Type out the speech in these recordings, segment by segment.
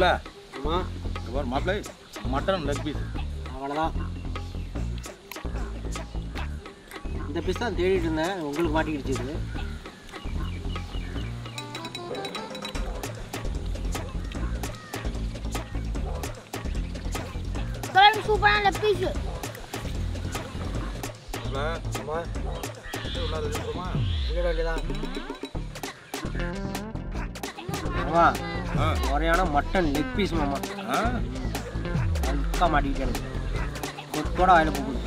ஆமா மாப்பிள்ளை mutton leg piece அவ்வளோதான். இந்த பீஸ் தான் தேடிட்டு இருந்தேன், உங்களுக்கு மாட்டிக்கிடுச்சு இது. சூப்பரான லெக் பீஸ். முறையான மட்டன் லெக் பீஸ் மாமா. அதுக்காக மாட்டிக்கிட்டேன், கொத்தோட வாயில போகுது.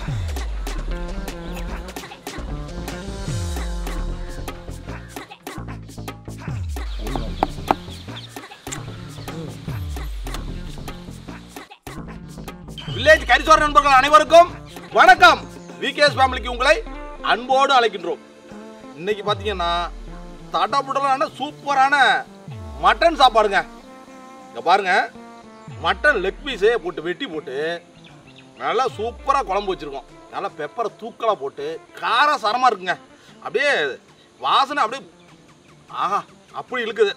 வில்லேஜ் கரிசோர நண்பர்கள் அனைவருக்கும் வணக்கம். விகேஎஸ் ஃபேமிலிக்கு உங்களை அன்போடு அழைக்கின்றோம். இன்னைக்கு பார்த்தீங்கன்னா தடபுடலான சூப்பரான மட்டன் சாப்பாடுங்க. இங்க பாருங்க, மட்டன் லெக் பீஸே போட்டு வெட்டி போட்டு நல்லா சூப்பராக குழம்பு வச்சுருக்கோம். நல்லா பெப்பரை தூக்கலாக போட்டு காரம் சரமாக இருக்குங்க. அப்படியே வாசனை அப்படியே ஆஹா அப்படி இழுக்குது.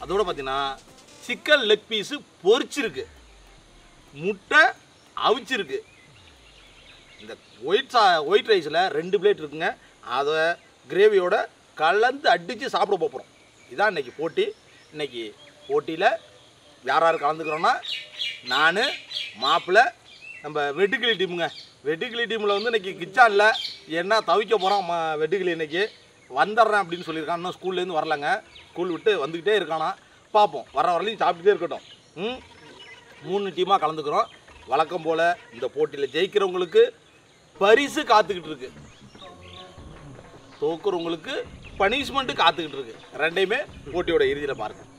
அதோட பார்த்தீங்கன்னா சிக்கன் லெக் பீஸு பொரிச்சிருக்கு, முட்டை அவிச்சிருக்கு. இந்த ஒயிட் ரைஸில் 2 பிளேட் இருக்குங்க. அதை கிரேவியோட கலந்து அடித்து சாப்பிட போகிறோம். இதான் இன்றைக்கி போட்டி. இன்றைக்கி போட்டியில் யார் யார் கலந்துக்கிறோன்னா நான், மாப்பிள்ளை, நம்ம வெட்டுக்கிளி டீமுங்க. வெட்டுக்கிளி டீமில் வந்து இன்றைக்கி கிச்சானில் என்ன தவிக்க போகிறோம். வெட்டுக்கிளி இன்றைக்கி வந்துடுறேன் அப்படின்னு சொல்லியிருக்கான். இன்னும் ஸ்கூல்லேருந்து வரலைங்க. ஸ்கூல் விட்டு வந்துக்கிட்டே இருக்கானா, பார்ப்போம். வர வரலையும் சாப்பிட்டுட்டே இருக்கட்டும். 3 டீமாக கலந்துக்கிறோம். வழக்கம் போல் இந்த போட்டியில் ஜெயிக்கிறவங்களுக்கு பரிசு காத்துக்கிட்டு இருக்கு, தோக்குறவங்களுக்கு பனிஷ்மெண்ட்டு காத்துக்கிட்டு இருக்கு. ரெண்டையுமே போட்டியோட இறுதியில் பாருங்கள்.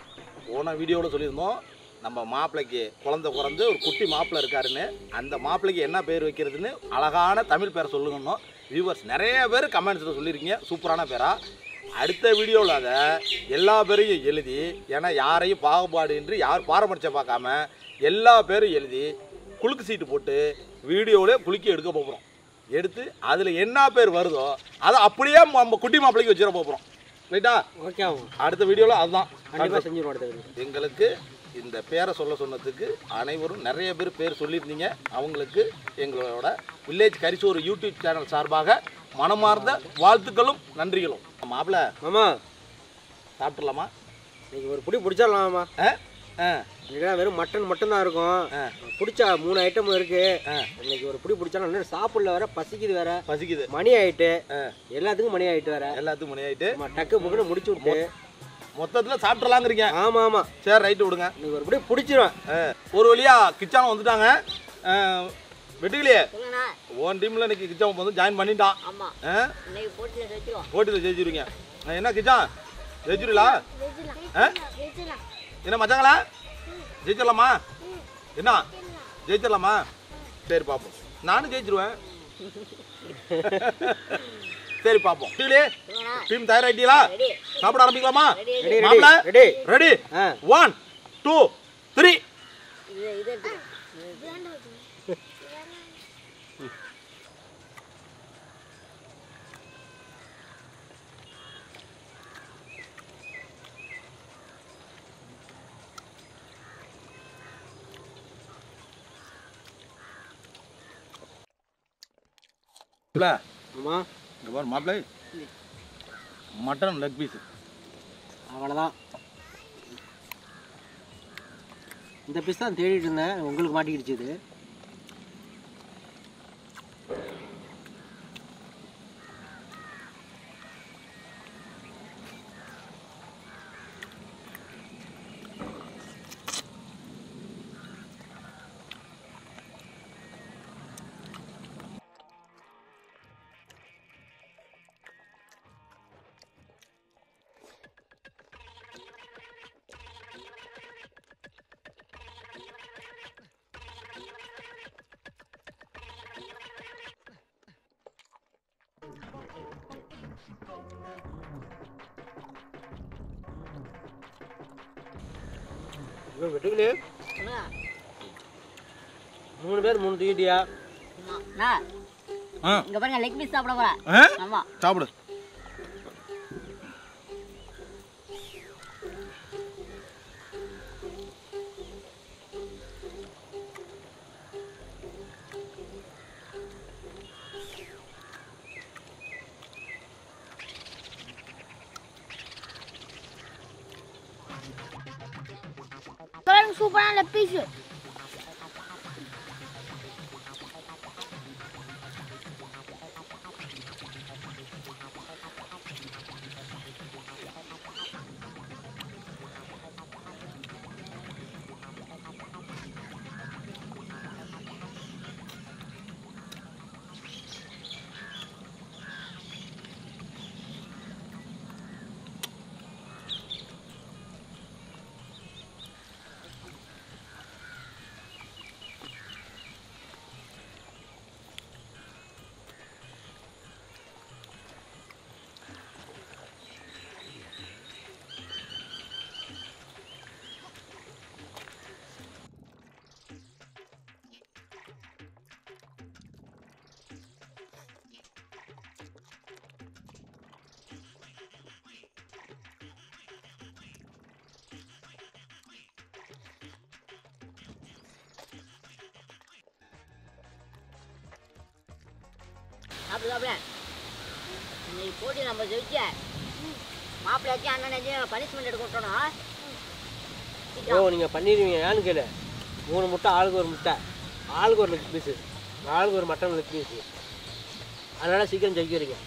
போன வீடியோவில் சொல்லியிருந்தோம் நம்ம மாப்பிள்ளைக்கு குழந்தை பிறந்து ஒரு குட்டி மாப்பிள்ளை இருக்காருன்னு. அந்த மாப்பிள்ளைக்கு என்ன பேர் வைக்கிறதுன்னு அழகான தமிழ் பேரை சொல்லுங்கன்னோ வியூவர்ஸ் நிறைய பேர் கமெண்ட்ஸில் சொல்லியிருக்கீங்க. சூப்பரான பேராக அடுத்த வீடியோவில் அதை எல்லா பேரையும் எழுதி, ஏன்னா யாரையும் பாகுபாடின்றி யார் பாரபட்ச பார்க்காம எல்லா பேரும் எழுதி குலுக்கு சீட்டு போட்டு வீடியோவிலே குலுக்கி எடுக்க போகிறோம். எடுத்து அதில் என்ன பேர் வருதோ அதை அப்படியே நம்ம குட்டி மாப்பிள்ளைக்கு வச்சிட போகிறோம். ரைட்டா? ஓகே. அடுத்த வீடியோவில் அதுதான் கண்டிப்பாக செஞ்சுருவோம். எங்களுக்கு இந்த பேரை சொல்ல சொன்னதுக்கு அனைவரும் நிறைய பேர் சொல்லியிருந்தீங்க. அவங்களுக்கு எங்களோட வில்லேஜ் கரிசோறு யூடியூப் சேனல் சார்பாக மனமார்ந்த வாழ்த்துக்களும் நன்றிகளும். மாப்பிள்ள மாமா சாப்பிட்றலாமா? இன்னைக்கு ஒரு பிடி பிடிச்சிடலாமா? வெறும் மட்டன் மட்டும் தான் இருக்கும். பிடிச்சா 3 ஐட்டம் இருக்கு. இன்னைக்கு ஒரு பிடி பிடிச்சாலும் சாப்பிடல, வேற பசிக்குது, வேற பசிக்குது. மணி ஆயிட்டு, எல்லாத்துக்கும் மணி ஆயிட்டு, வேற எல்லாத்துக்கும் மணி ஆயிட்டு. டக்கு புக்குன்னு முடிச்சு விட்டு மொத்தத்தில் சாப்பிட்றலாங்கிறீங்க? ஆமா ஆமா. சரி, ரைட்டு விடுங்க. இன்னைக்கு ஒரு பிடி பிடிச்சிருவேன். ஒரு வழியா கிச்சான் வந்துட்டாங்க. வெட்டுக்கலையே ஓன் டீமில் இன்னைக்கு கிச்சான் வந்து ஜாயின் பண்ணிட்டான். போட்டியில் ஜெயிச்சிருவீங்க. என்ன கிச்சான் ஜெயிச்சிருங்களா? என்ன மச்சாங்களா ஜெயிச்சிடலாமா? என்ன ஜெயிச்சிடலாமா? சரி பார்ப்போம். நானும் ஜெயிச்சிருவேன். சரி பார்ப்போம். டீம் தயாராகிட்டீங்களா? சாப்பிட ஆரம்பிக்கலாமா? Ready ready 1 2 3. மாப்பிள்ளை மட்டன் லெக் பீஸ் அவ்வளோதான். இந்த பீஸ் தான் தேடிட்டு இருந்தேன், உங்களுக்கு மாட்டிக்கிடுச்சு இது. வெட்டுக்கலையே 3 பேர் 3 தூக்கிட்டியா? இங்க பாருங்க, லெக் பீஸ் சாப்பிட போறேன். ஆமா சாப்பிடு. சாப்பிடலாம் சூப்பரான லெக் பீஸ். சாப்பிட இன்னைக்கு போட்டி நம்ம ஜெயிச்ச மாப்பிள்ளையாச்சும் அண்ணனாச்சும் பனிஷ்மெண்ட் எடுக்க விட்டோம். ஓ நீங்கள் பண்ணிடுவீங்க ஏன்னு கேளு. 3 முட்டை ஆளுக்கு ஒரு முட்டை, ஆளுக்கு ஒரு லெக் பீஸு, ஆளுக்கு ஒரு மட்டன் லெக் பீஸு. அதனால் சீக்கிரம் ஜெயிக்கிறீங்க.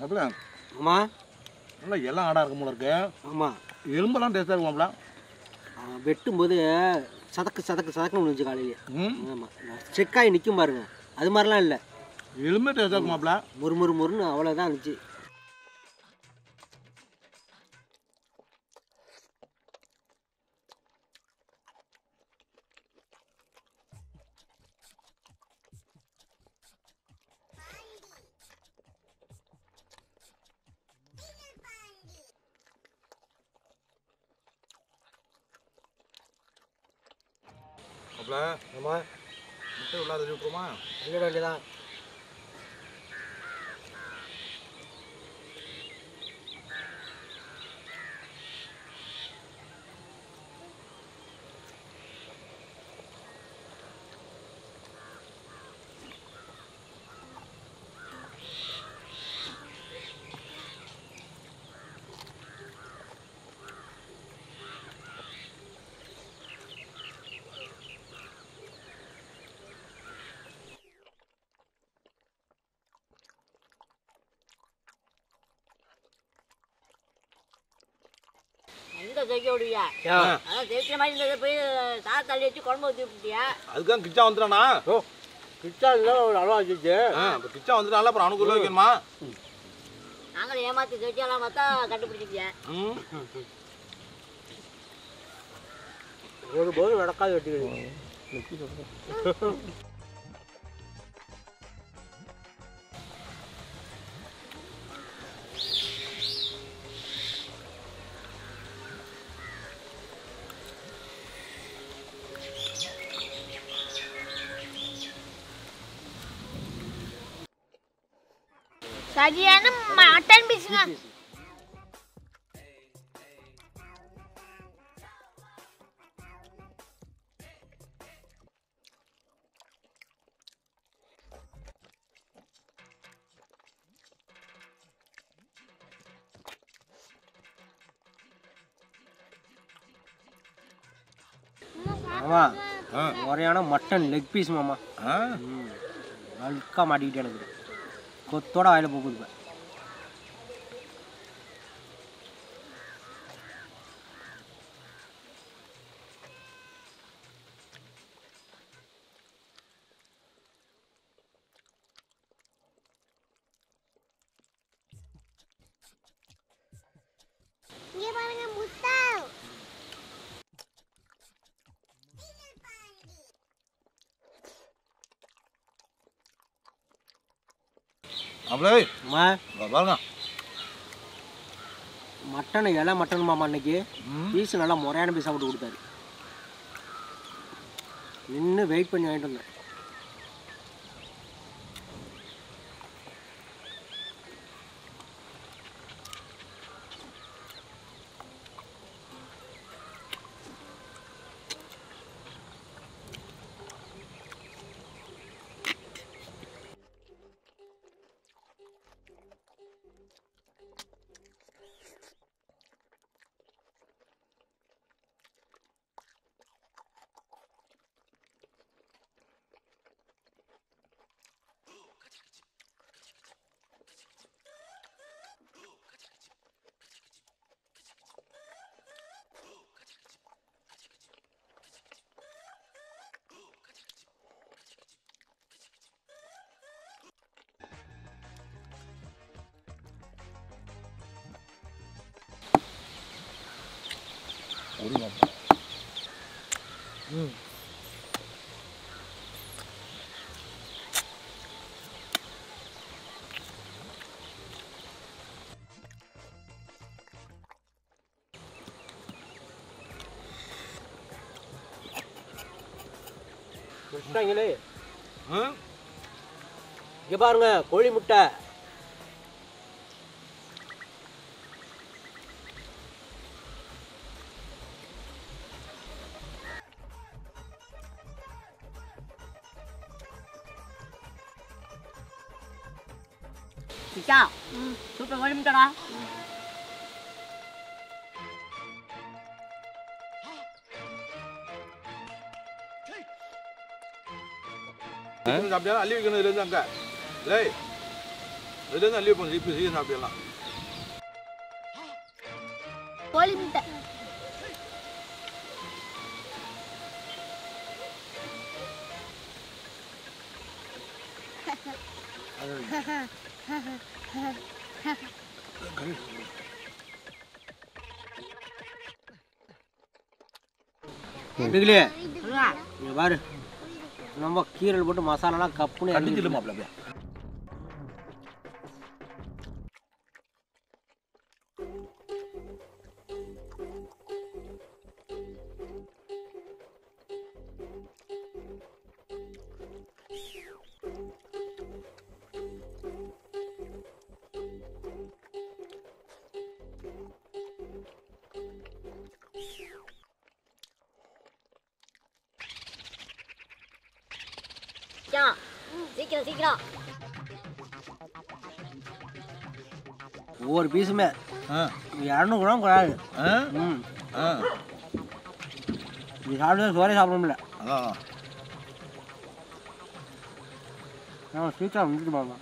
அப்படியா? ஆமா நல்லா எல்லாம் ஆடா இருக்கும் போல இருக்கு. ஆமாம், எலும்பெல்லாம் டேஸ்டாக இருக்குமாப்ல. வெட்டும்போது சதக்கு சதக்கு சதக்குன்னு விழுந்துச்சு காலையிலே. ஆமாம், செக்காய் நிற்கும் பாருங்க, அது மாதிரிலாம் இல்லை. எலும்பே டேஸ்டாக இருக்குமாப்ல. முறு முறு முறுன்னு அவ்வளோதான் இருந்துச்சு. மாப்ள ஆமாம், முட்டை உள்ளாத விட்டுருமா? சொல்லிட வேண்டியதான். எங்க ஜெயிக்க விடுவியா? அதான் ஜெயிக்கிற மாதிரி இருந்ததை போய் சாத தள்ளி வச்சு குழம்பு ஊற்றி விட்டுட்டியா? அதுதான் கிச்சா வந்துட்டானா? ஓ கிச்சா இருந்தால் ஒரு அளவா வச்சுச்சு. இப்போ கிச்சா வந்துட்டால அப்புறம் அவனுக்கு உள்ள வைக்கணுமா? நாங்களும் ஏமாற்றி ஜெயிச்சாலாம் பார்த்தா கண்டுபிடிச்சிட்டியா? ஒரு போது நடக்காது வெட்டிக்கிறீங்க. சரியான மட்டன் பீஸுங்க. மாமா முறையான மட்டன் லெக் பீஸ் மாமா. அழுக்கா மாட்டிக்கிட்டே எனக்கு கொத்தோட வாயில போகுது. அப்படியே அம்மா பாருங்க மட்டன் இலை மட்டன் மாமா அன்னைக்கு பீஸ் நல்லா முறையான பீஸாக போட்டு கொடுத்தாரு. நின்று வெயிட் பண்ணி வாங்கிட்டு வந்தேன். வச்சுட்டாங்களே. இங்கே பாருங்க கோழி முட்டை. சிச்சா சூப்பர் கோழி முட்டைடா. சாப்பிட்டா அள்ளி வைக்கணும் இதுலேருந்து அங்கே இல்லை இதுலேருந்து அள்ளி வைப்போம். இப்போ சீக்கிரம் சாப்பிடலாம். கோழி முட்டை இதுலையே இங்கே பாரு நம்ம கீரல் போட்டு மசாலாலாம் கப்புன்னு அடிச்சிட்டு மாப்பிள்ள சீக்கிரம் சீக்கிரம் ஒவ்வொரு பீஸுமே 200 கிராம் கூடாது. இது சாப்பிட்டு சோறே சாப்பிட முடியல. சீக்கிரம் வந்துட்டு பாருங்க.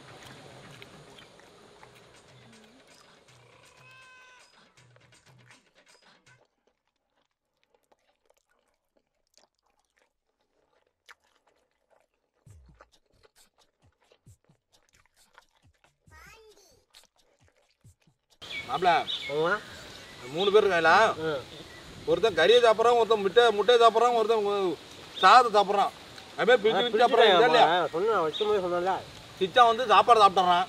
மாப்பிள்ள 3 பேர் இருக்காங்களா? ஒருத்தன் கறியை சாப்பிட்றான், ஒருத்தன் முட்டையை சாப்பிட்றான், ஒருத்தன் சாதத்தை சாப்பிட்றான். அதுமாதிரி பிரிச்சு பிரிச்சு சாப்பிட்றான். சிச்சா வந்து சாப்பாடு சாப்பிட்றான்.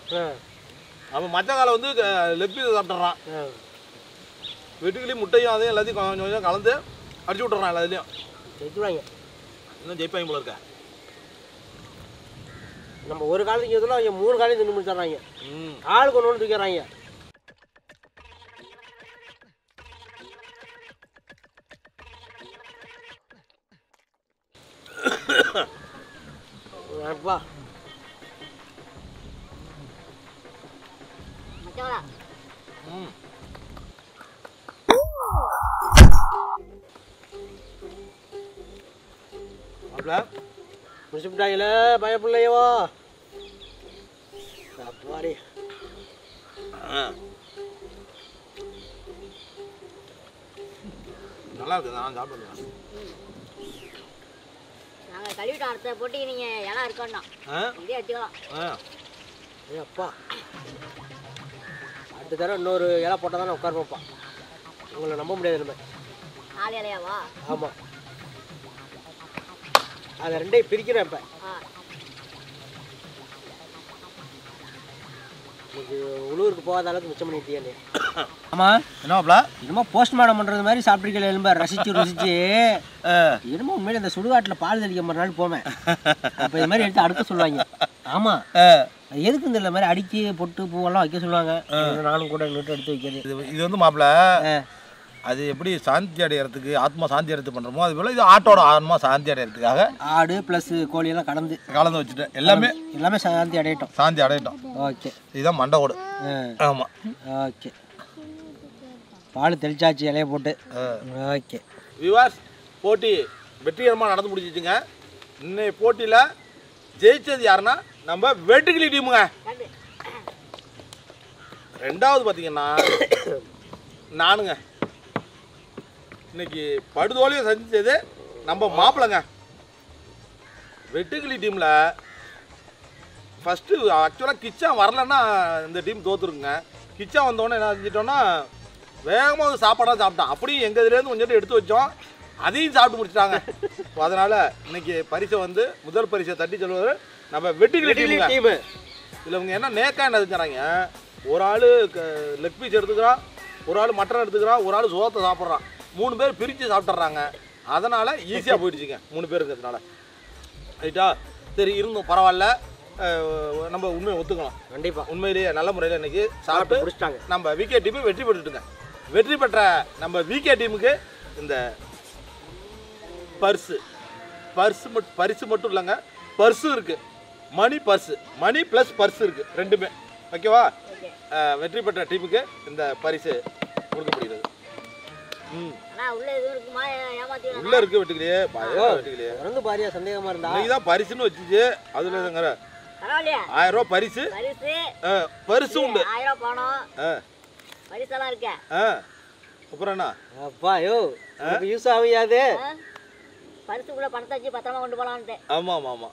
அவன் மச்ச காலை வந்து லெக் பீஸை சாப்பிட்றான். வெட்டுக்கிளி முட்டையும் அதையும் எல்லாத்தையும் கொஞ்சம் கொஞ்சம் கலந்து அடிச்சு விட்டுறான். எல்லாத்துலேயும் ஜெயிச்சுவாங்க. இன்னும் ஜெயிப்பாங்க போல இருக்க. நம்ம ஒரு காலத்துக்கு எதில் அவங்க 3 காலையும் தின்னு முடிச்சிடுறாங்க. ஆளுக்கு ஒன்று தூக்கிறாங்க. அப்பா மச்சாவா மாப்பிள்ள முடிச்சுட்டாங்களே பயப்பிள்ளையோ. அப்பாடி நல்லா இருக்குது. நான் சாப்பிடுவேன். நாங்கள் கழுவிட்டு அடுத்த போட்டிக்கு நீங்கள் இடம் இருக்கோம்னா இதே எடுத்துக்கலாம். அப்பா அடுத்த தடவை இன்னொரு இலை போட்டால் தானே உட்காருப்பா. உங்களை நம்ப முடியாது நம்ம. 4 இலையாவா? ஆமாம், அதை 2ஐயும் பிரிக்கிறேன் இப்போ. இன்னைக்கு உழூருக்கு போகாத அளவுக்கு மிச்சம் பண்ணிட்டியே. ஆமா என்னமாப்ல என்னமோ போஸ்ட்மார்டம் பண்றது மாதிரி சாப்பிட்ருக்கல எலும்ப ரசிச்சு என்னமோ உண்மையில இந்த சுடுகாட்டில் பால் தெளிக்க மறுநாள் போவேன். அப்போ இது மாதிரி எடுத்து அடுக்க சொல்லுவாங்க. ஆமா எதுக்கு இந்த மாதிரி அடிக்கி பொட்டு பூவெல்லாம் வைக்க சொல்லுவாங்க. நானும் கூட நட்டு எடுத்து வைக்கிறது. இது வந்து மாப்பிள்ள அது எப்படி சாந்தி அடையறதுக்கு ஆத்மா சாந்தி அடையறது பண்றோமோ அது போல இது ஆட்டோட ஆத்மா சாந்தி அடையறதுக்காக ஆடு ப்ளஸ் கோழியெல்லாம் கலந்து வச்சுட்டேன். எல்லாமே சாந்தி அடையட்டும். சாந்தி அடையட்டும். ஓகே இதுதான் மண்டை ஓடு. ஆமா ஓகே பால் தெளிச்சாச்சு இலைய போட்டு. ஓகே வியூவர்ஸ் போட்டி வெற்றிகரமாக நடந்து முடிச்சிச்சுங்க. இன்னைய போட்டியில் ஜெயிச்சது யாருன்னா நம்ம வெட்டுக்கிளி டீமுங்க. ரெண்டாவது பார்த்தீங்கன்னா நானுங்க. இன்னைக்கு படுதோலையும் சந்திச்சது நம்ம மாப்பிள்ளைங்க. வெட்டுக்கிளி டீமில் ஃபஸ்ட்டு ஆக்சுவலாக கிச்சன் வரலன்னா இந்த டீம் தோற்றுருக்குங்க. கிச்சன் வந்தோடனே என்ன செஞ்சிட்டோன்னா வேகமாக சாப்பாடாக சாப்பிட்டோம். அப்படியும் எங்கள் இதுலேருந்து கொஞ்சம் எடுத்து வச்சோம், அதையும் சாப்பிட்டு முடிச்சிட்டாங்க. அதனால் இன்னைக்கு பரிசை வந்து முதல் பரிசை தட்டி சொல்வது நம்ம வெட்டுக்கிளி டீமு. இதில் இவங்க என்ன நேக்காக என்ன செஞ்சாங்க, ஒரு ஆள் லெக் பீஸ் எடுத்துக்கிறான், ஒரு ஆள் மட்டன் எடுத்துக்கிறான், ஒரு ஆள் சோத்தை சாப்பிட்றான். 3 பேர் பிரித்து சாப்பிட்றாங்க. அதனால் ஈஸியாக போயிடுச்சுங்க 3 பேர் இருக்கிறதுனால. ரைட்டா சரி இருந்தும் பரவாயில்ல. நம்ம உண்மையை ஒத்துக்கலாம். கண்டிப்பாக உண்மையிலேயே நல்ல முறையில் இன்றைக்கி சாப்பிட்டு முடிச்சிட்டாங்க. நம்ம விகே டீமு வெற்றி பெற்றுட்டுங்க. வெற்றி பெற்ற நம்ம விகே டீமுக்கு இந்த பரிசு மட்டும் இல்லைங்க, பர்ஸும் இருக்குது. மணி ப்ளஸ் பர்ஸு இருக்குது, ரெண்டுமே. ஓகேவா? வெற்றி பெற்ற டீமுக்கு இந்த பரிசு கொடுக்கப்படுகிறது. உள்ள இருக்கு வெட்டுக்கிளியே வந்து பாரியா சந்தேகமா இருந்தா இன்னைக்குதான் பரிசுன்னு வச்சுச்சு. அதுல 1000 ரூபாய் பரிசு உண்டு. அப்புறம் என்ன அப்பா யோ யூஸ் ஆகாது. பரிசுக்குள்ள பணத்தை வச்சு பத்திரமா கொண்டு போலான்ட்டு. ஆமா ஆமா ஆமா